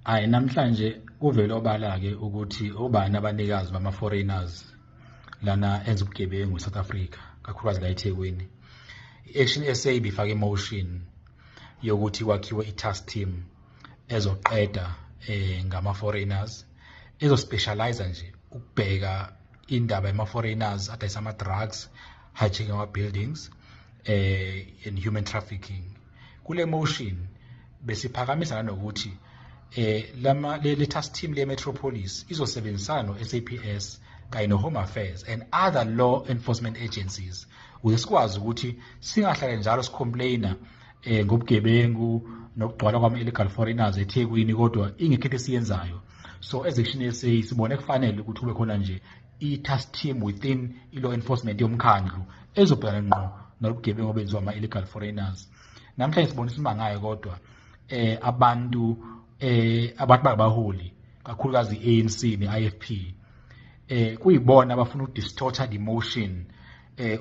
Hayi namhlanje kuvele obala ke ukuthi obani abanikazi bama foreigners lana enza ubugebengu eSouth Africa kakhulukazi la eThekwini. I-Action SA bifaka emotion yokuthi kwakhiwe i-task team ezoqeda ngama foreigners ezospecialize nje ukubheka indaba yama foreigners adayisa ama drugs, hijacking our buildings and human trafficking. Kule motion besiphakamisa nanokuthi le task team le Metropolis izosebenzisana no SAPS kanye no Home Affairs and other law enforcement agencies ukuze sikwazi ukuthi singahlale njalo sicomplaina ngobugebengu nokugcwala kwama illegal foreigners eThekwini kodwa ingekho into esiyenzayo. So as Action SA sibone kufanele ukuthi kube khona nje i-task team within i-law enforcement yomkhandlu ezobhekana ngqo nobugebengu obenziwa ama illegal foreigners. Namhlanje sibone isimanga kodwa abantu abaholi kakhulukazi i-ANC ne-IFP kuyibona abafuna ukudistorta the motion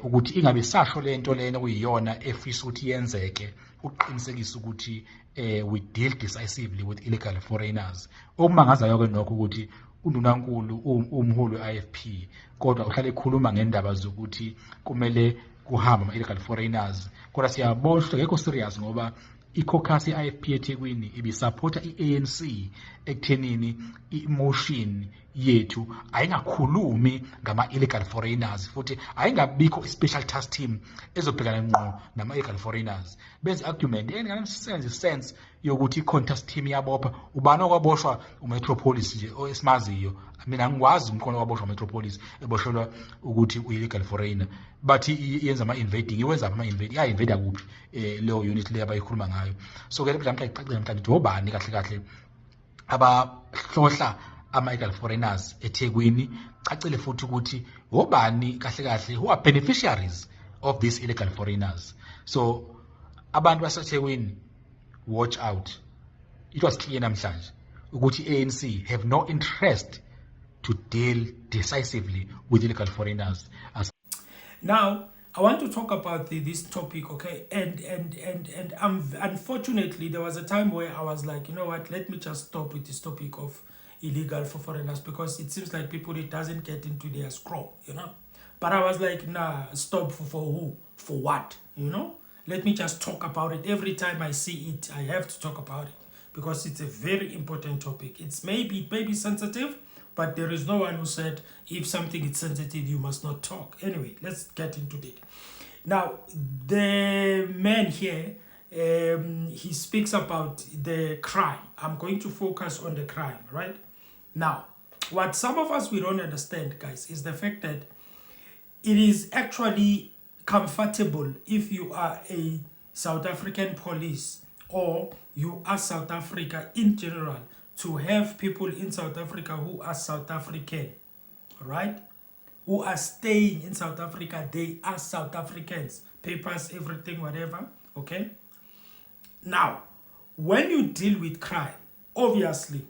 ukuthi ingabe sasho lento lena kuyiyona efisa ukuthi yenzeke ukuqinisekisa ukuthi we deal decisively with illegal foreigners. Okumangazayo ke nokho ukuthi uNdunankulu umholi we-IFP kodwa uhlale ekhuluma ngendaba zokuthi kumele kuhamba ama illegal foreigners kodwa siyabona ngekho serious ngoba i-caucus ye-IFP eThekwini ibisupporta i-ANC ekuthenini i-motion yethu ayingakhulumi ngama illegal foreigners futhi ayingabikho i-special task team ezobhekana ngqo nama illegal foreigners. Benze argument sense yokuthi i-contest team yabopha ubani okwaboshwa uMetropolis nje esimaziyo. Mina ngikwazi umkhono kwaboshwa uMetropolis eboshelwa ukuthi u-illegal foreigner but yenza ama-invading iwenza ama-invade ya-invade kuphi leyo unit le abayikhuluma ngayo. So ke mhlawumbe icacile mhlawumbe obani kahle kahle abahlohla ama-illegal foreigners eThekwini, cacile futhi ukuthi obani kahle kahle who are beneficiaries of these illegal foreigners. So abantu baseThekwini watch out. It was clear namhlanje ukuthi ANC have no interest to deal decisively with illegal foreigners. Now, I want to talk about this topic, okay? And unfortunately, there was a time where I was like, you know what? Let me just stop with this topic of illegal for foreigners because it seems like people, it doesn't get into their scroll, you know? But I was like, nah, stop for who? For what? You know? Let me just talk about it. Every time I see it, I have to talk about it because it's a very important topic. It may be sensitive, but there is no one who said if something is sensitive, you must not talk. Anyway, let's get into it. Now, the man here, he speaks about the crime. I'm going to focus on the crime, right? Now, what some of us we don't understand, guys, is the fact that it is actually comfortable if you are a South African police or you are South Africa in general to have people in South Africa who are South African, right? Who are staying in South Africa, they are South Africans, papers, everything, whatever, okay? Now, when you deal with crime, obviously,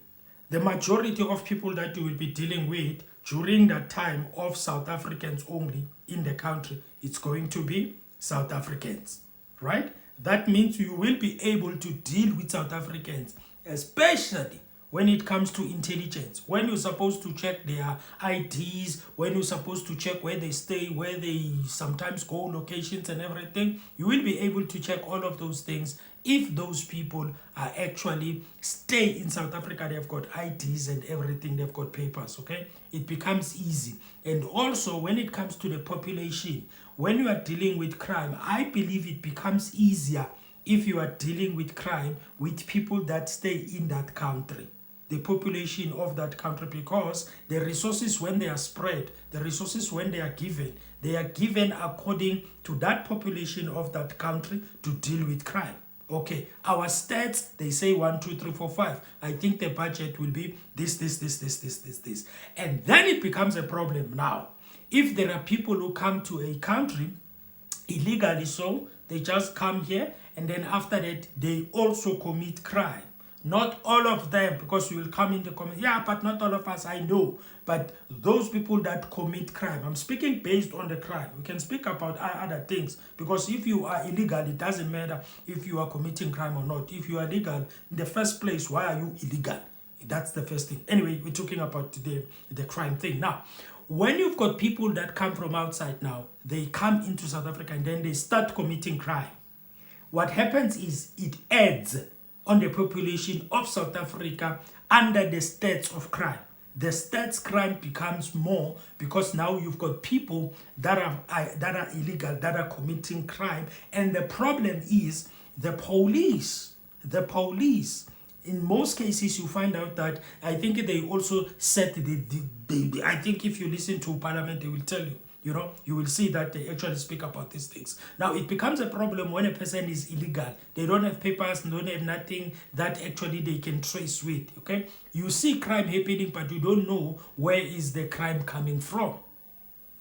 the majority of people that you will be dealing with during that time of South Africans only in the country, it's going to be South Africans, right? That means you will be able to deal with South Africans, especially when it comes to intelligence, when you're supposed to check their IDs, when you're supposed to check where they stay, where they sometimes go, locations and everything, you will be able to check all of those things if those people are actually stay in South Africa, they've got IDs and everything, they've got papers, okay? It becomes easy. And also when it comes to the population, when you are dealing with crime, I believe it becomes easier if you are dealing with crime with people that stay in that country, the population of that country, because the resources when they are spread, the resources when they are given according to that population of that country to deal with crime. Okay, our stats, they say 1, 2, 3, 4, 5. I think the budget will be this. And then it becomes a problem now. If there are people who come to a country illegally, so they just come here and then after that they also commit crime. Not all of them, because you will come in the comment, yeah, but not all of us, I know. But those people that commit crime, I'm speaking based on the crime. We can speak about other things, because if you are illegal, it doesn't matter if you are committing crime or not. If you are legal, in the first place, why are you illegal? That's the first thing. Anyway, we're talking about the crime thing. Now, when you've got people that come from outside now, they come into South Africa and then they start committing crime. What happens is it adds on the population of South Africa under the stats of crime. The stats crime becomes more because now you've got people that are illegal, that are committing crime. And the problem is the police. In most cases, you find out that I think they also set I think if you listen to Parliament, they will tell you, you will see that they actually speak about these things. Now, it becomes a problem when a person is illegal. They don't have papers, don't have nothing that actually they can trace with, okay? You see crime happening, but you don't know where is the crime coming from,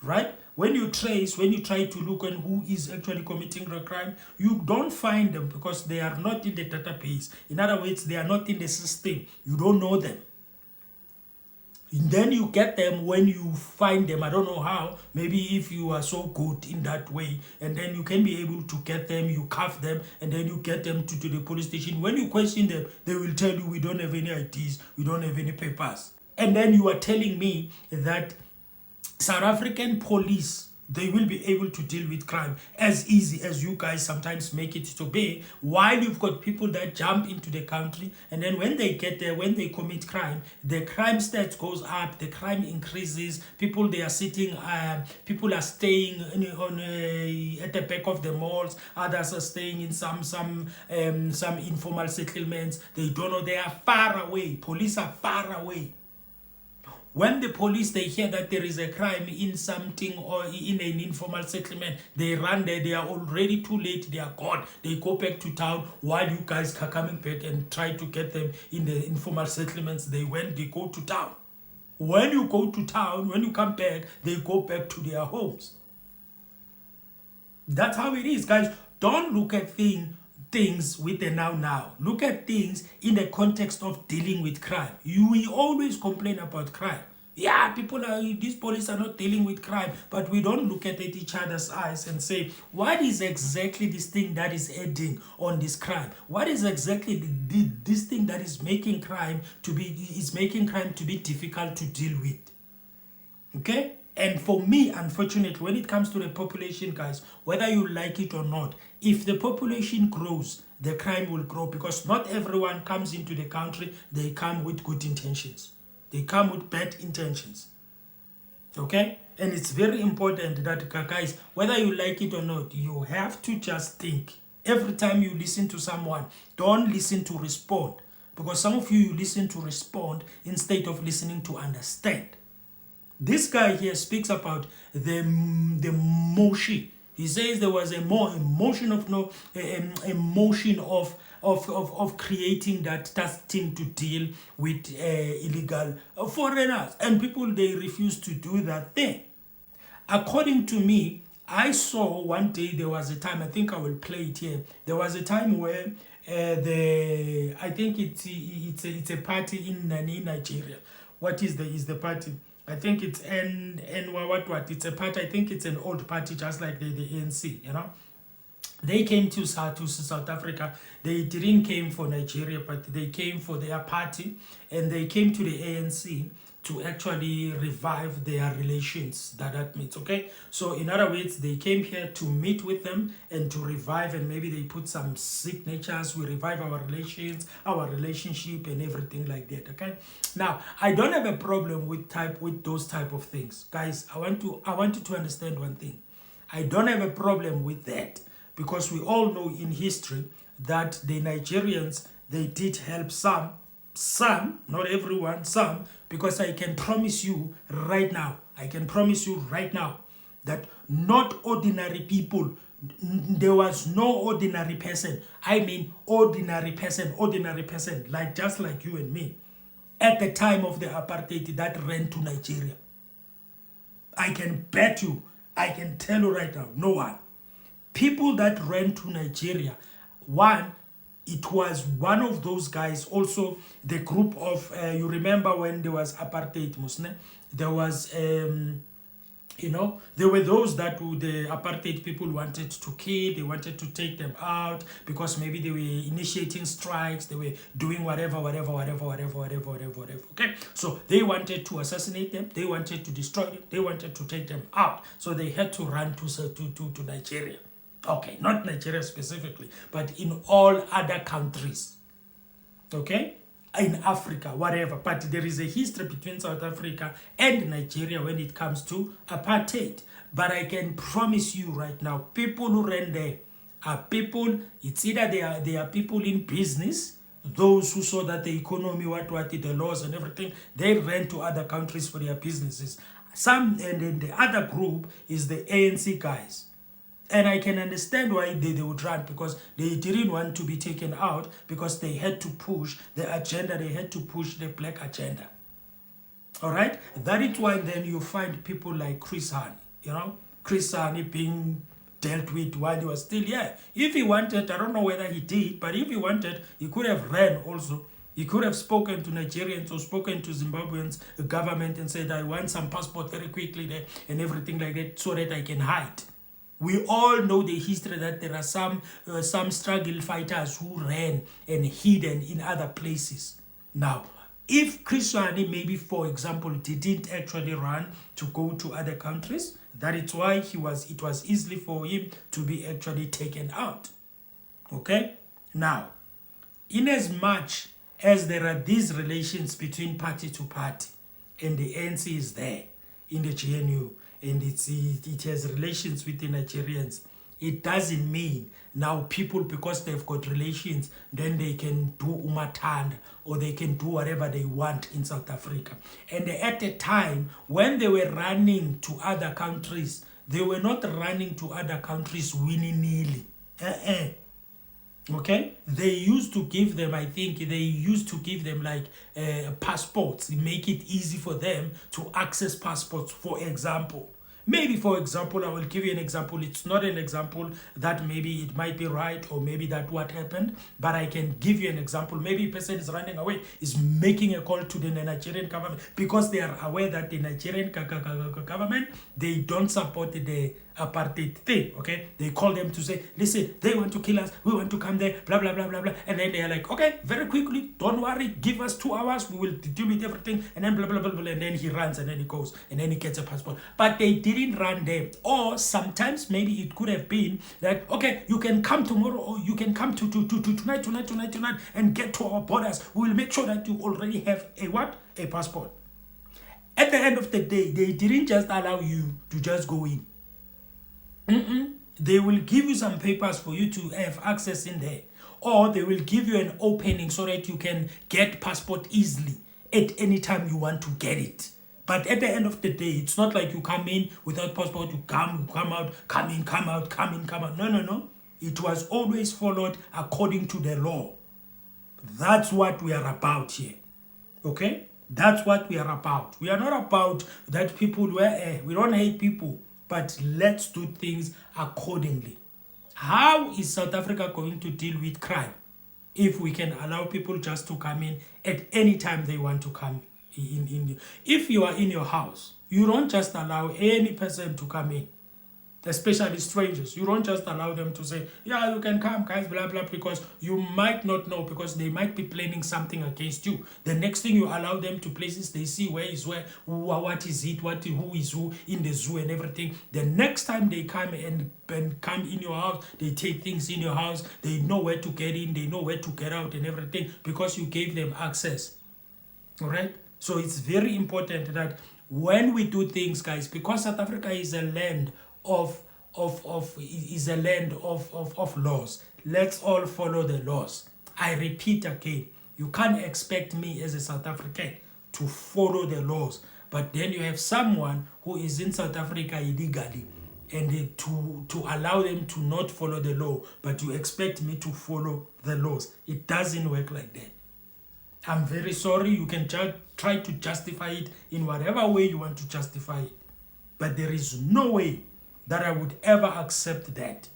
right? When you try to look at who is actually committing the crime, you don't find them because they are not in the database. In other words, they are not in the system. You don't know them. And then you get them when you find them. I don't know how. Maybe if you are so good in that way. And then you can be able to get them, you cuff them, and then you get them to the police station. When you question them, they will tell you, we don't have any IDs, we don't have any papers. And then you are telling me that South African police, they will be able to deal with crime as easy as you guys sometimes make it to be, while you've got people that jump into the country, and then when they get there, when they commit crime, the crime stats goes up, the crime increases, people are staying at the back of the malls, others are staying in some informal settlements. They don't know, they are far away, police are far away. When the police, they hear that there is a crime in something or in an informal settlement, they run there, they are already too late, they are gone. They go back to town while you guys are coming back and try to get them in the informal settlements. They go to town. When you go to town, when you come back, they go back to their homes. That's how it is, guys. Don't look at things with the now. Look at things in the context of dealing with crime. We always complain about crime. Yeah, these police are not dealing with crime, but we don't look at each other's eyes and say, what is exactly this thing that is adding on this crime? What is exactly this thing that is making crime to be difficult to deal with? Okay? And for me, unfortunately, when it comes to the population, guys, whether you like it or not, if the population grows, the crime will grow, because not everyone comes into the country, they come with good intentions. They come with bad intentions. Okay? And it's very important that, guys, whether you like it or not, you have to just think. Every time you listen to someone, don't listen to respond. Because some of you listen to respond instead of listening to understand. This guy here speaks about the motion. He says there was a motion of creating that team to deal with illegal foreigners, and people, they refuse to do that thing. According to me, I saw one day, there was a time, I think I will play it here. There was a time where I think it's a party in Nigeria. What is the party? I think it's what? It's a party. I think it's an old party, just like the ANC. They came to South Africa. They didn't came for Nigeria, but they came for their party, and they came to the ANC to actually revive their relations. That means, okay? So in other words, they came here to meet with them and to revive, and maybe they put some signatures. We revive our relations, our relationship, and everything like that, okay? Now, I don't have a problem with those type of things. Guys, I want you to understand one thing. I don't have a problem with that, because we all know in history that the Nigerians, they did help some, not everyone, some, because I can promise you right now, that not ordinary people, there was no ordinary person. I mean ordinary person, like just like you and me, at the time of the apartheid that ran to Nigeria. I can bet you, I can tell you right now, no one. People that ran to Nigeria, one, it was one of those guys, also the group of, you remember when there was apartheid, Musne? There was You know, there were those that the apartheid people wanted to kill, they wanted to take them out because maybe they were initiating strikes, they were doing whatever, okay? So they wanted to assassinate them, they wanted to destroy them, they wanted to take them out. So they had to run to Nigeria. Okay, not Nigeria specifically, but in all other countries, okay? In Africa, whatever, but there is a history between South Africa and Nigeria when it comes to apartheid. But I can promise you right now, people who ran there are people, it's either they are people in business, those who saw that the economy, the laws and everything, they ran to other countries for their businesses. Some, and then the other group is the ANC guys. And I can understand why they would run, because they didn't want to be taken out, because they had to push the agenda, they had to push the black agenda. All right? That is why then you find people like Chris Hani, you know, Chris Hani being dealt with while he was still here. If he wanted, I don't know whether he did, but if he wanted, he could have ran also. He could have spoken to Nigerians or spoken to Zimbabweans, the government, and said, I want some passport very quickly there and everything like that so that I can hide. We all know the history that there are some struggle fighters who ran and hidden in other places. Now, if Chris Hani maybe, for example, didn't actually run to go to other countries, that is why it was easily for him to be actually taken out. Okay? Now, in as much as there are these relations between party to party, and the ANC is there in the GNU, and it has relations with the Nigerians, it doesn't mean now people, because they've got relations, then they can do umatanda or they can do whatever they want in South Africa. And at the time when they were running to other countries, they were not running to other countries willy-nilly. Okay, they used to give them, I think they used to give them like passports, make it easy for them to access passports, for example. Maybe, for example, I will give you an example. It's not an example that maybe it might be right or maybe that what happened, but I can give you an example. Maybe a person is running away, is making a call to the Nigerian government because they are aware that the Nigerian government, they don't support the apartheid thing, okay? They call them to say, listen, they want to kill us, we want to come there, blah, blah, blah, blah, blah. And then they are like, okay, very quickly, don't worry, give us 2 hours, we will deal with everything, and then blah, blah, blah, blah, and then he runs, and then he goes, and then he gets a passport. But they didn't run there. Or sometimes maybe it could have been that, okay, you can come tomorrow, or you can come to tonight, and get to our borders. We will make sure that you already have a passport. At the end of the day, they didn't just allow you to just go in. They will give you some papers for you to have access in there, or they will give you an opening so that you can get passport easily at any time you want to get it. But at the end of the day, it's not like you come in without passport, you come out, come in, come out, come in, come out. No. It was always followed according to the law. That's what we are about here. Okay? That's what we are about. We are not about that people we don't hate people. But let's do things accordingly. How is South Africa going to deal with crime if we can allow people just to come in at any time they want to come in? If you are in your house, you don't just allow any person to come in, especially strangers. You don't just allow them to say, yeah, you can come, guys, blah, blah, because you might not know, because they might be planning something against you. The next thing you allow them to places, they see where is where, what is it, who is who in the zoo and everything. The next time they come and come in your house, they take things in your house, they know where to get in, they know where to get out and everything, because you gave them access. All right? So it's very important that when we do things, guys, because South Africa is a land of laws. Let's all follow the laws. I repeat again, you can't expect me as a South African to follow the laws, but then you have someone who is in South Africa illegally, and to allow them to not follow the law, but you expect me to follow the laws. It doesn't work like that. I'm very sorry. You can try to justify it in whatever way you want to justify it, but there is no way that I would ever accept that.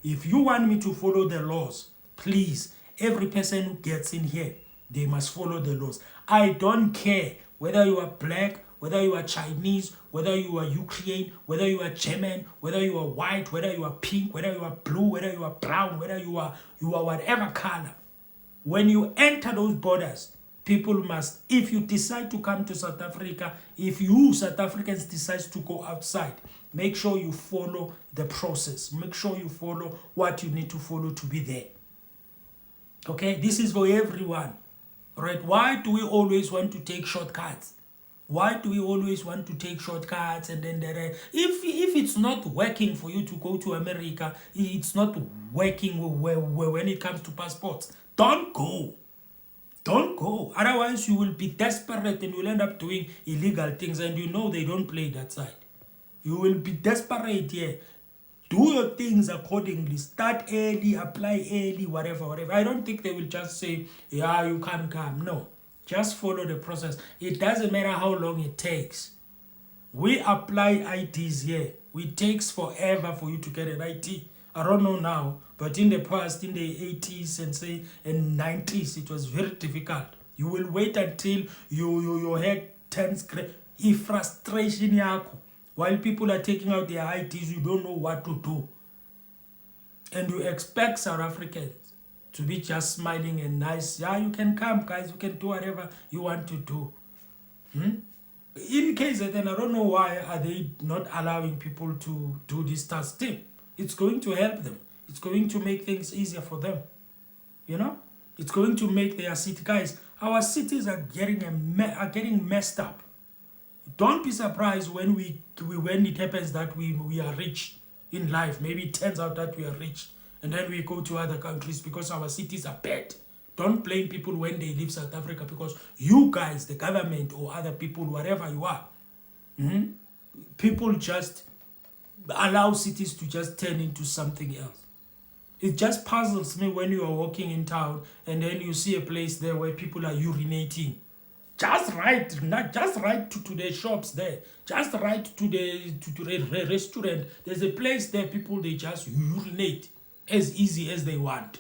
If you want me to follow the laws, please, every person who gets in here, they must follow the laws. I don't care whether you are black, whether you are Chinese, whether you are Ukraine, whether you are German, whether you are white, whether you are pink, whether you are blue, whether you are brown, whether you are whatever color. When you enter those borders, people must, if you decide to come to South Africa, if you South Africans decide to go outside, make sure you follow the process. Make sure you follow what you need to follow to be there. Okay, this is for everyone. Right? Why do we always want to take shortcuts? Why do we always want to take shortcuts and then if it's not working for you to go to America, it's not working when it comes to passports, don't go. Don't go. Otherwise, you will be desperate and you'll end up doing illegal things, and you know they don't play that side. You will be desperate here. Do your things accordingly. Start early, apply early, whatever. I don't think they will just say, yeah, you can come. No. Just follow the process. It doesn't matter how long it takes. We apply IDs here. It takes forever for you to get an ID. I don't know now, but in the past, in the 80s and 90s, it was very difficult. You will wait until your head turns gray. If frustration yako, while people are taking out their IDs, you don't know what to do. And you expect South Africans to be just smiling and nice. Yeah, you can come, guys. You can do whatever you want to do. In KZN, I don't know why are they not allowing people to do this task thing. It's going to help them. It's going to make things easier for them. You know? It's going to make their city. Guys, our cities are getting messed up. Don't be surprised when when it happens that we are rich in life. Maybe it turns out that we are rich, and then we go to other countries because our cities are bad. Don't blame people when they leave South Africa, because you guys, the government or other people, whatever you are, people just allow cities to just turn into something else. It just puzzles me when you are walking in town and then you see a place there where people are urinating. Just right to the shops there. Just right to the restaurant. There's a place there, people, they just urinate as easy as they want.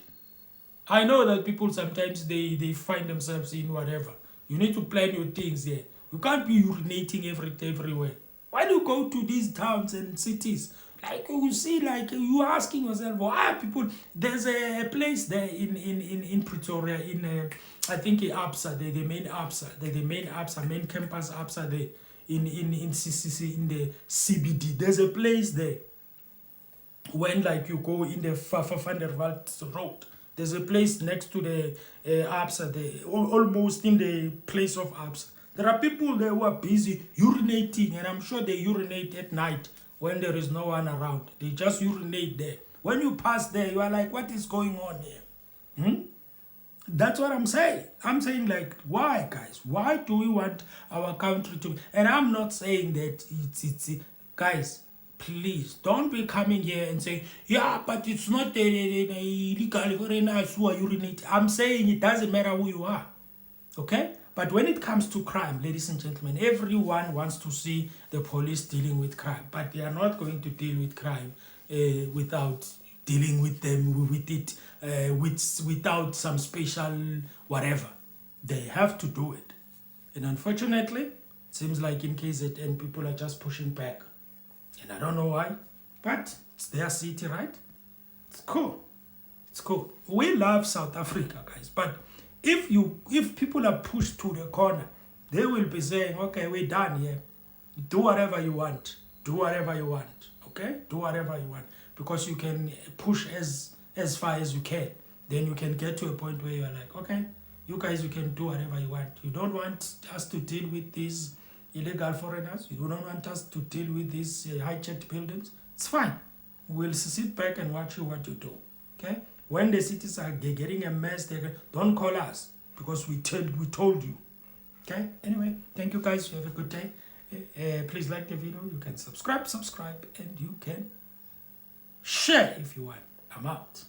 I know that people sometimes they find themselves in whatever. You need to plan your things here. You can't be urinating everywhere. Why do you go to these towns and cities? Like you see, like you asking yourself, why people? There's a place there in Pretoria, I think in ABSA, the main ABSA, main campus ABSA there in CCC, in the CBD. There's a place there. When like you go in the Van der Walt road, there's a place next to the ABSA there, almost in the place of ABSA. There are people there who are busy urinating, and I'm sure they urinate at night when there is no one around. They just urinate there. When you pass there, you are like, what is going on here? That's what I'm saying. I'm saying, like, why, guys? Why do we want our country to... And I'm not saying that it's guys, please, don't be coming here and saying, yeah, but it's not illegal foreigners who are urinating. I'm saying it doesn't matter who you are. Okay? But when it comes to crime, ladies and gentlemen, everyone wants to see the police dealing with crime. But they are not going to deal with crime without dealing with them, with it, without some special whatever. They have to do it. And unfortunately, it seems like in KZN, people are just pushing back. And I don't know why, but it's their city, right? It's cool. It's cool. We love South Africa, guys, but if people are pushed to the corner, they will be saying, okay, we're done here. Do whatever you want. Do whatever you want. Okay? Do whatever you want. Because you can push as far as you can. Then you can get to a point where you're like, okay, you guys, you can do whatever you want. You don't want us to deal with these illegal foreigners. You don't want us to deal with these hijacked buildings. It's fine. We'll sit back and watch what you do. Okay? When the cities are getting a mess, don't call us, because we told you. Okay? Anyway, thank you guys. You have a good day. Please like the video. You can subscribe, and you can share if you want. I'm out.